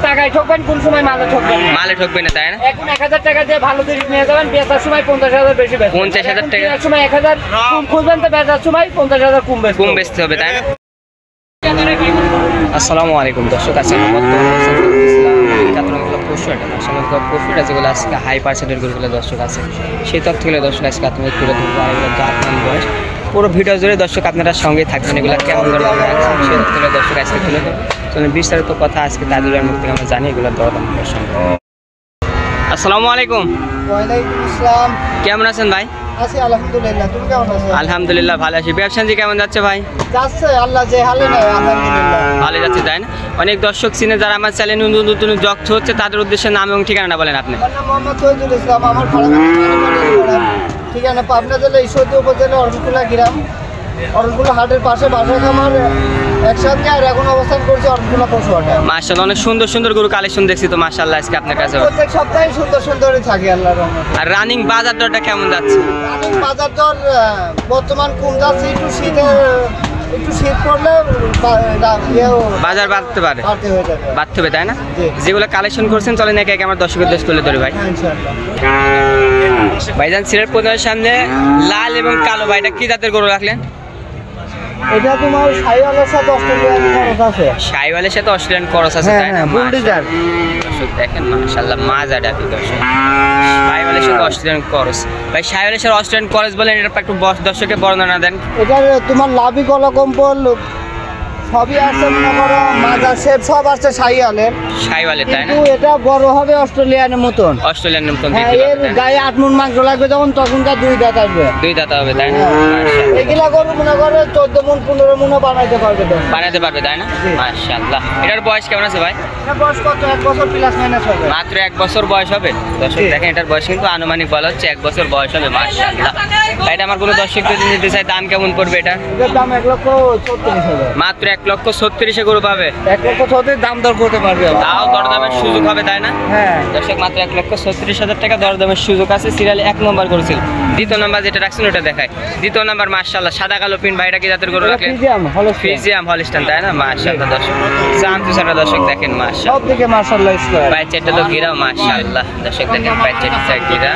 টাকায় ঠকবেন, কোন সময় মালে ঠকবেন, মালে ঠকবেন না, তাই না? এখন 1000 টাকা দিয়ে ভালো জিনিস নিয়ে যাবেন, বেচার সময় 50,000 বেশি বেচবেন, 50,000 টাকা সময় 1000 কম খুঁজবেন, তো বেচার সময় 50,000 কম বেচতে হবে, তাই না? আসসালামু আলাইকুম দর্শক, আজকে পশুটা যেগুলো আজকে হাই পার্সেন্টের গরুগুলো দর্শক আছে, সেই তথ্যগুলো দর্শক আজকে আপনাদের তুলে ধরবো। আর এগুলো জাত মান বয়স পুরো ভিডিও জুড়ে দর্শক আপনারা সঙ্গে থাকবেন, এগুলো কেমন ধরে সেই তথ্যগুলো দর্শক আজকে তুলে ধরবো। চলুন বিস্তারিত কথা আজকে তাজুলের মুখ থেকে আমরা জানি এগুলো দরদাম সঙ্গে। আসসালামু আলাইকুম। ওয়ালাইকুম আসসালাম। কেমন আছেন ভাই? আছি আলহামদুলিল্লাহ, তুমি কেমন আছো? আলহামদুলিল্লাহ ভালো আছি। ব্যবসা কেমন যাচ্ছে ভাই? যাচ্ছে, আল্লাহ যে হালে নেয় আলহামদুলিল্লাহ ভালো যাচ্ছে, তাই না? অনেক দর্শক চিনে যারা আমার চ্যানেল নতুন যুক্ত হচ্ছে তাদের উদ্দেশ্যে নাম এবং ঠিকানাটা বলেন আপনি। আমার নাম মোহাম্মদ শহীদুল ইসলাম, আমার ঠিকানা পাবনা জেলা ঈশ্বরদী উপজেলা অরণকুলা গ্রাম, অরণকুলা হাটের পাশে বাসা খামার একসাথে, আর এখন অবস্থান করছি অরণকুলা পশু হাটে। মাশাআল্লাহ, অনেক সুন্দর সুন্দর গরু কালেকশন দেখছি তো মাশাআল্লাহ আজকে আপনার কাছে। প্রত্যেক সপ্তাহে সুন্দর সুন্দরই থাকে আল্লাহর রহমতে। আর রানিং বাজার দরটা কেমন যাচ্ছে? রানিং বাজার দর বর্তমান কম যাচ্ছে, একটু শীত পড়লে বাজার বাড়তে পারে, বাড়তে হবে, তাই না? যেগুলো কালেকশন করছেন চলেন একে একে আমার দর্শকের দেশ তুলে ধরে ভাই। ভাইজান সিলেট প্রধানের সামনে লাল এবং কালো ভাইটা কি জাতের গরু রাখলেন? এটা তোমার শাইওয়ালের সাথে অস্ট্রেলিয়ান ক্রস আছে। শাইওয়ালের সাথে অস্ট্রেলিয়ান ক্রস আছে, তাই না? বুলডোজার দর্শক দেখেন মাশাআল্লাহ মাজাটা কি দর্শক, শাইওয়ালের সাথে অস্ট্রেলিয়ান ক্রস। ভাই শাইওয়ালের সাথে অস্ট্রেলিয়ান ক্রস বলেন, এটা একটু দর্শকের বর্ণনা দেন। এটা তোমার লাভি গলা কম্বল সবই আছে, মনে করো মাজা শেপ সব আছে শাইওয়ালের, তাই না? এটা বড় হবে অস্ট্রেলিয়ানের মতন, এর গায়ে 8 মণ মাংস লাগবে, যখন তখনকার 2 দাঁত আসবে, 2 দাঁত হবে, তাই না? এগুলা গরু মনে করো 14 মণ 15 মণও বানাইতে পারবে, তাই না? মাশাআল্লাহ। এটার বয়স কেমন আছে ভাই? এটা বয়স কত? 1 বছর প্লাস মাইনাস হবে, মাত্র 1 বছর বয়স হবে দর্শক দেখেন। এটার বয়স কিন্তু আনুমানিক বলা হচ্ছে 1 বছর বয়স হবে, মাশাআল্লাহ। এটা আমার কোনো দর্শক যদি নিতে চায় দাম কেমন পড়বে? এটার দাম 1,36,000, মাত্র 1,36,000 গরু পাবে। 1,36,000 দাম দর করতে পারবে, তাও দরদামের সুযোগ হবে, তাই না? হ্যাঁ দর্শক মাত্র 1,36,000 টাকা দরদামের সুযোগ আছে। সিরিয়াল 1 নম্বর করেছিল, 2য় নাম্বার যেটা রাখছেন ওটা দেখায়। 2য় নাম্বার মাশাআল্লাহ সাদা কালো পিন ভাইটা কি জাতের গরু রাখলেন? ফ্রিজিয়াম হলস্টাইন, তাই না? মাশাআল্লাহ দর্শক চামচুসাটা দর্শক দেখেন মাশাআল্লাহ, সব দিকে মাশাআল্লাহ স্কয়ার, পায়ের চারটা তো ঘিরাও মাশাআল্লাহ দর্শক দেখেন, পায়ের চারটা ঘিরা,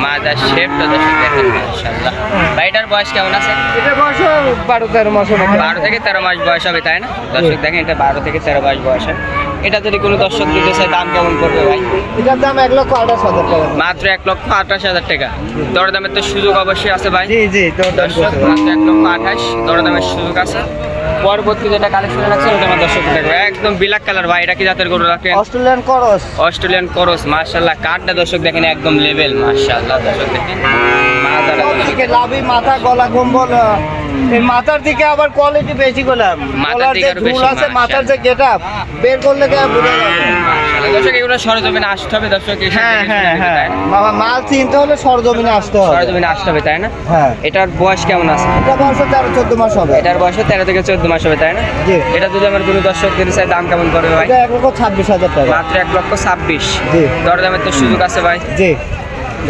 মাজা শেপটা দর্শক দেখেন মাশাআল্লাহ। ভাইটার বয়স কেমন আছে? এটা বয়স 12-13 মাস হবে, 12 থেকে 13 মাস বয়স হবে, তাই না? দর্শক দেখেন এটা 12 থেকে 13 মাস বয়স। এটা যদি কোনো দর্শক দিতে চায় দাম কেমন পড়বে ভাই? এটার দাম 1,28,000 টাকা, মাত্র 1,28,000 টাকা। দরদামের তো সুযোগ অবশ্যই আছে ভাই। জি দর্শক মাত্র 1,28,000 দরদামের সুযোগ আছে। পরবর্তী যেটা কালেকশন রাখছে ওটা আমার দর্শক দেখবে, একদম ব্ল্যাক কালার ভাই। এটা কি জাতের গরু রাখেন? অস্ট্রেলিয়ান ক্রস মাশাআল্লাহ। কাঠটা দর্শক দেখেন একদম লেভেল মাশাআল্লাহ দর্শক দেখেন। লাভি মাথা গলা কম্বল, এই মাথার দিকে আবার কোয়ালিটি বেশি গলাম, মাথার যে ঝুল আছে, মাথার যে গেটআপ বের করলে কে বুঝা যাবে মাশাআল্লাহ দর্শক। এগুলো সরজমিনে আসতে হবে দর্শক, হ্যাঁ বাবা, মাল চিনতে হলে সরজমিনে আসতে হবে, তাই না? হ্যাঁ। এটার বয়স কেমন আছে? এটা বয়স 13-14 মাস হবে, এটার বয়স 13 থেকে 14 মাস হবে, তাই না? জি। এটা যদি আমার কোনো দর্শক দিতে চায় দাম কেমন পড়বে ভাই? এটা 1,26,000 টাকা, মাত্র 1,26,000। জি। দরদামের তো সুযোগ আছে ভাই। জি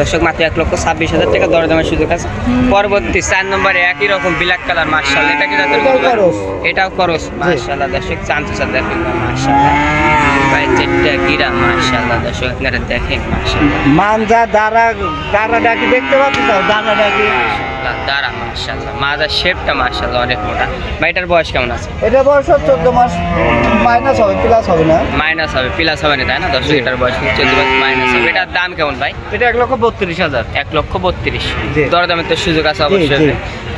দর্শক মাত্র 1,26,000 টাকা দরদামের সুযোগ আছে। পরবর্তী 4 নম্বরে একই রকম ব্ল্যাক কালার মাশাআল্লাহ। এটা কি জাতের গরু? এটাও করস মাশাআল্লাহ দর্শক চামচুসা দেখেন মাশাআল্লাহ, ভাই চেটটা গিরা মাশাআল্লাহ দর্শক আপনারা দেখেন মাশাআল্লাহ। মানজা দাঁড়া ডাকি দেখতে পাচ্ছেন, দাঁড়া ডাকি দাঁড়া মাশাআল্লাহ। মাজার শেপটা মাশাআল্লাহ অনেক মোটা। ভাই এটার বয়স কেমন আছে? এটা বয়স 14 মাস, মাইনাস হবে প্লাস হবে না, মাইনাস হবে প্লাস হবে না, তাই না দর্শক? এটার বয়স 14 মাস মাইনাস হবে। এটার দাম কেমন ভাই? এটা 1,32,000, 1,32,000 দরদামের তো সুযোগ আছে অবশ্যই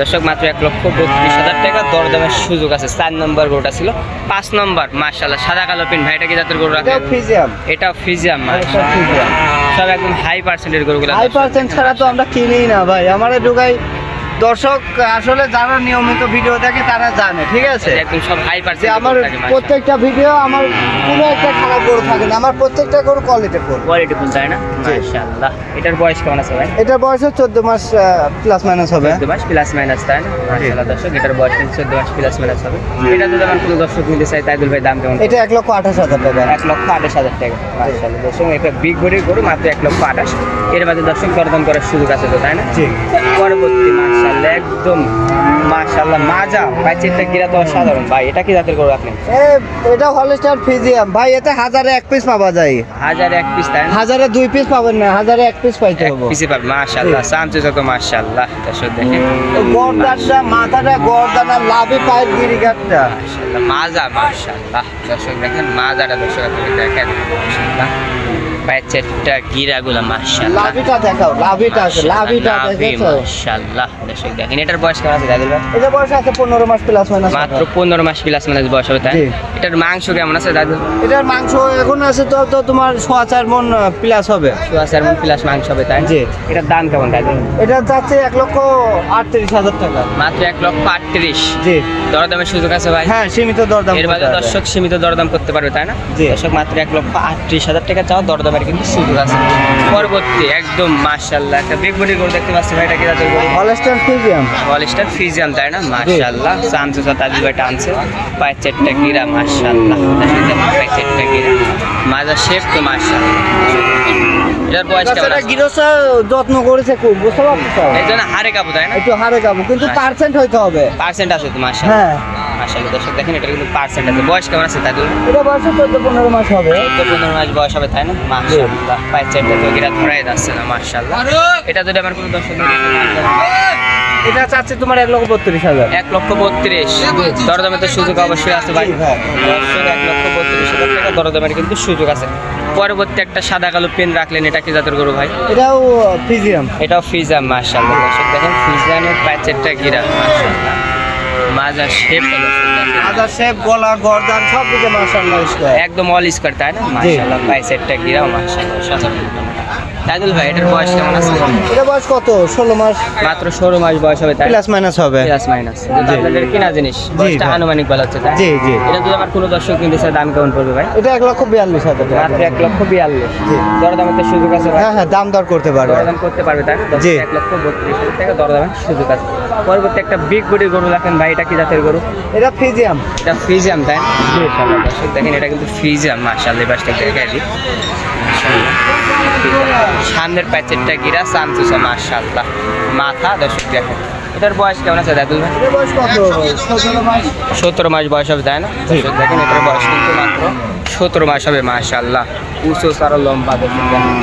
দর্শক। মাত্র 1,32,000 টাকা দরদামের সুযোগ আছে। 4 নম্বর গরুটা ছিল। 5 নম্বর মাশাআল্লাহ সাদা কালো পিন ভাইটা কি জাতের গরু রাখেন? এটা ফ্রিজিয়াম মাশাআল্লাহ। সব একদম হাই পার্সেন্টের গরুগুলো, হাই পার্সেন্ট ছাড়া তো আমরা কিনি না ভাই। আমাদের ঢুকাই দর্শক আসলে যারা নিয়মিত ভিডিও দেখে তারা জানে, ঠিক আছে? একদম সব হাই পার্সেন্ট। আমার প্রত্যেকটা ভিডিও আমার কোনো একটা খারাপ গরু থাকে না, আমার প্রত্যেকটা গরু কোয়ালিটিফুল, তাই না? মাশাআল্লাহ। এটার বয়স কেমন আছে ভাই? এটার বয়স 14 মাস প্লাস মাইনাস হবে, 14 মাস প্লাস মাইনাস, তাই না? মাশাআল্লাহ দর্শক এটার বয়স 14 মাস প্লাস মাইনাস হবে। এটা যদি আমার কোনো দর্শক নিতে চায় তাইদুল ভাই দাম কেমন? এটা 1,28,000 টাকা, 1,28,000 টাকা মাশাআল্লাহ দর্শক। এটা বিগ বডির গরু মাত্র 1,28,000। এর মধ্যে দর্শক দরদাম করার সুযোগ আছে তো, তাই না? জি। পরবর্তী মাস মাশাআল্লাহ একদম মাশাআল্লাহ মাজা প্যাচেরটা গিরা তো অসাধারণ ভাই। এটা কি জাতের গরু আপনি? এটা হলস্টাইন ফ্রিজিয়ান ভাই। এতে 1000-এ 1 পিস পাওয়া যায়। 1000-এ 1 পিস তাই না? 1000-এ 2 পিস পাবেন না, 1000-এ 1 পিস পাইতে এক হবে। পিসে পাবেন মাশাআল্লাহ। সামচে যত মাশাআল্লাহ দর্শক দেখেন গর্দানটা, মাথাটা গর্দান আর লাভে পায়ের গিরিগাটটা মাশাআল্লাহ মাজা মাশাআল্লাহ দর্শক দেখেন মাজাটা দর্শক আপনি দেখেন মাশাআল্লাহ প্যাচেরটা গিরাগুলো মাশাআল্লাহ। লাভিটা দেখাও, লাভিটা আছে, লাভিটা দেখেছো? মাশাআল্লাহ দর্শক দেখেন এটার বয়স কেমন আছে দাদুল ভাই? এটা বয়স আছে 15 মাস প্লাস মাইনাস। মাত্র 15 মাস প্লাস মাইনাস বয়স হবে তাই? জি। এটার মাংস কেমন আছে দাদু? এটার মাংস এখন আছে তো তোমার 4.5 মণ প্লাস হবে। 4 মণ প্লাস মাংস হবে তাই? জি। এটার দাম কেমন দাদু? এটা যাচ্ছে 1,38,000 টাকা। মাত্র 1,38,000। জি। দরদামের সুযোগ আছে ভাই? হ্যাঁ, সীমিত দরদাম। এর বাদে দর্শক সীমিত দরদাম করতে পারবে তাই না? জি। দর্শক মাত্র 1,38,000 টাকা চাও, দরদামের কিন্তু সুযোগ আছে। পরবর্তী একদম মাশাআল্লাহ একটা বিগ বডি গরু দেখতে পাচ্ছি ভাই। এটা কি জাতের গরু? Holstein Friesian. হলস্টাইন ফ্রিজিয়ান তাই না? মাশাআল্লাহ সামচে দাদুল ভাই টানছে পায়ের চারটা গিরা মাশাআল্লাহ। পায়ের চারটা গিরা মাজা শেপ তো মাশাআল্লাহ। এটার বয়স কেমন তাছাড়া আছে? গৃহস্থ যত্ন করেছে খুব, বুঝতে পারছো? এই জন্য হারে কাবু তাই না? একটু হারে কাবু, কিন্তু পার্সেন্ট হইতে হবে। পার্সেন্ট আছে তো মাশাআল্লাহ। হ্যাঁ, মাশাআল্লাহ দর্শক দেখেন এটা কিন্তু পার্সেন্ট আছে। বয়স কেমন আছে দাদুল? এটা বয়স 14-15 মাস হবে। তো 15 মাস বয়স হবে তাই না? মাশাআল্লাহ পায়ের চারটা তো গিরা ধরাই যাচ্ছে না মাশাআল্লাহ। এটা যদি আমার কোনো দর্শক এটা চাচ্ছে তোমার 1,32,000। 1,32,000 দরদামের তো সুযোগ অবশ্যই আছে ভাই। হ্যাঁ। দর্শক 1,32,000 টাকা দরদামের কিন্তু সুযোগ আছে। পরবর্তী একটা সাদা কালো পেন রাখলেন, এটা কি জাতের গরু ভাই? এটাও ফ্রিজিয়ান। এটাও ফিজাম মাশাআল্লাহ। দর্শক দেখেন ফিজামের প্যাচেরটা গিরা মাশাআল্লাহ। মাজা শেপ আদা শেপ, গলা, গর্দান সব দিকে মাশাআল্লাহ স্কয়ার। একদম অল স্কয়ার তাই না? মাশাআল্লাহ প্যাচেরটা গিরাও মাশাআল্লাহ সাধারণ। দাদুল ভাই এটার বয়স কেমন আছে? এটা বয়স কত? 16 মাস মাত্র 16 মাস বয়স হবে তাই? প্লাস মাইনাস হবে। প্লাস মাইনাস আপনাদের কিনা জিনিস বয়সটা ভাই। আনুমানিক বলা হচ্ছে তাই? জি জি। এটা যদি আমার কোনো দর্শক কিনতে চায় দাম কেমন পড়বে ভাই? এটা 1,42,000 টাকা। মাত্র 1,42,000। জি। দরদামের তো সুযোগ আছে ভাই? হ্যাঁ হ্যাঁ, দাম দর করতে পারবে। দরদাম করতে পারবে তাই? জি। 1,32,000 টাকা দরদামের সুযোগ আছে। পরবর্তী একটা বিগ বডি গরু রাখেন ভাই। এটা কি জাতের গরু? এটা ফ্রিজিয়াম। এটা ফ্রিজিয়াম তাই? মাশাআল্লাহ দর্শক দেখেন এটা কিন্তু ফ্রিজিয়াম মাশাআল্লাহ। এই বাসটা দেখাই দিই মাশাআল্লাহ। সামনের প্যাচেরটা গিরা সামচুসা মাশাআল্লাহ। মাথা দর্শক দেখেন এটার বয়স কেমন আছে দাদুল ভাই? এটা বয়স কত? 17 মাস। 17 মাস বয়স হবে তাই না? দর্শক দেখেন এটার বয়স কিন্তু মাত্র 17 মাস হবে মাশাআল্লাহ। উঁচু সারা লম্বা দর্শক দেখেন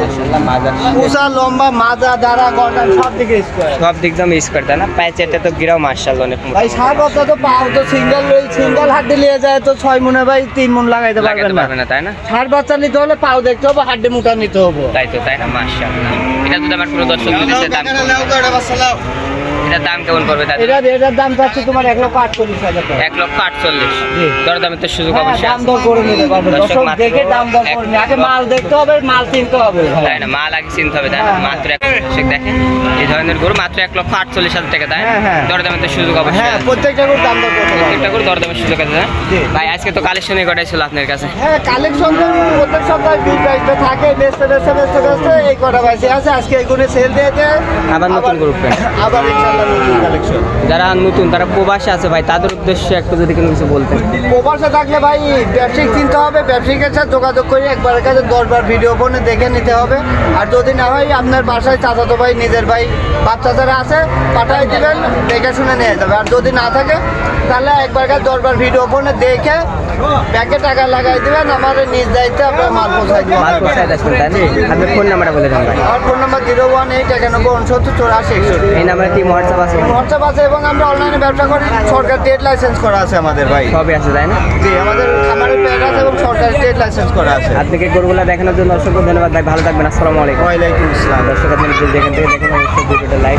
মাশাআল্লাহ। মাজা উঁচা, লম্বা, মাজা, দাঁড়া, গর্দান সব দিকে স্কয়ার। সব দিক দিয়ে স্কয়ার তাই না? প্যাচেরটা তো গিরাও মাশাআল্লাহ অনেক মোটা। ভাই সার বাচ্চা তো পাও তো সিঙ্গেল হাড্ডি নিয়ে যায় তো 6 মনে ভাই 3 মন লাগাইতে লাগাতে পারবেন পারবে না। না তাই না? সার বাচ্চা নিতে হলে পাও দেখতে হবে, হাড্ডি মোটা নিতে হবে। তাই তো তাই না? মাশাআল্লাহ। এটা যদি আমার কোনো দর্শক দিতে চায় দাম এটার দাম কেমন পড়বে দাদা? এটার দাম চাচ্ছে তোমার 1,48,000 টাকা। 1,48,000। জি। দরদামের তো সুযোগ হ্যাঁ, অবশ্যই দাম আছে। দর করে নিতে পারবে। দর্শক দর্শক মাত্র দেখে দাম দর করে নিয়ে আগে মাল দেখতে হবে, মাল চিনতে হবে ভাই। তাই না? মাল আগে চিনতে হবে তাই না? হ্যাঁ, মাত্র দর্শক দেখেন এই ধরনের গরু মাত্র 1,48,000 টাকা তাই না? হ্যাঁ, হ্যাঁ। দরদামের তো সুযোগ অবশ্যই হ্যাঁ, আছে। প্রত্যেকটা করে দাম দর করতে প্রত্যেকটা পারবে। গরু দরদামের সুযোগ আছে না? জি। ভাই আজকে তো কালেকশনে কটাই ছিল আপনার কাছে? হ্যাঁ, কালেকশন তো প্রত্যেক সপ্তাহে বিল বাইকটা থাকে, বেচতে এই কটা বাইসে আছে। আজকে এইগুলো সেল দিয়েছে, আবার নতুন group পেন। আবার ইনশাআল্লাহ নতুন কালেকশন। যারা নতুন তারা প্রবাসে আছে ভাই, তাদের উদ্দেশ্যে একটু যদি কোনো কিছু বলতেন। প্রবাসে থাকলে ভাই ব্যবসায়িক চিনতে হবে, ব্যবসায়িকের সাথে যোগাযোগ করে একবারের কাছে 10বার ভিডিও ফোনে দেখে নিতে হবে। আর যদি না হয় আপনার বাসায় চাচাতো ভাই, নিজের ভাই, বাচ্চা যারা আছে পাঠাই দিবেন, দেখে শুনে নিয়ে যাবে। আর যদি না থাকে তাহলে একবার কাছে 10বার ভিডিও ফোনে দেখে ব্যাগে টাকা লাগাই দিবেন, আমার নিজ দায়িত্বে আপনার মাল পৌঁছাই দিবেন। মাল কোথায় আসবেন তাই না? আপনার ফোন নাম্বারটা বলে দেন ভাই। আমার ফোন নাম্বার 01891748461। এই নাম্বারে কি হোয়াটসঅ্যাপ আছে? হোয়াটসঅ্যাপ আছে এবং আমরা অনলাইনে ব্যবসা করি। সরকার ট্রেড লাইসেন্স করা আছে আমাদের ভাই। সবই আছে তাই না? জি, আমাদের খামারের প্যাড আছে এবং সরকারি ট্রেড লাইসেন্স করা আছে। আপনাকে গরুগুলা দেখানোর জন্য অসংখ্য ধন্যবাদ ভাই। ভালো থাকবেন। আসসালামু আলাইকুম। ওয়ালাইকুম আসসালাম। দর্শক আপনি যেখান থেকে দেখেন অবশ্যই ভিডিওটা লাইক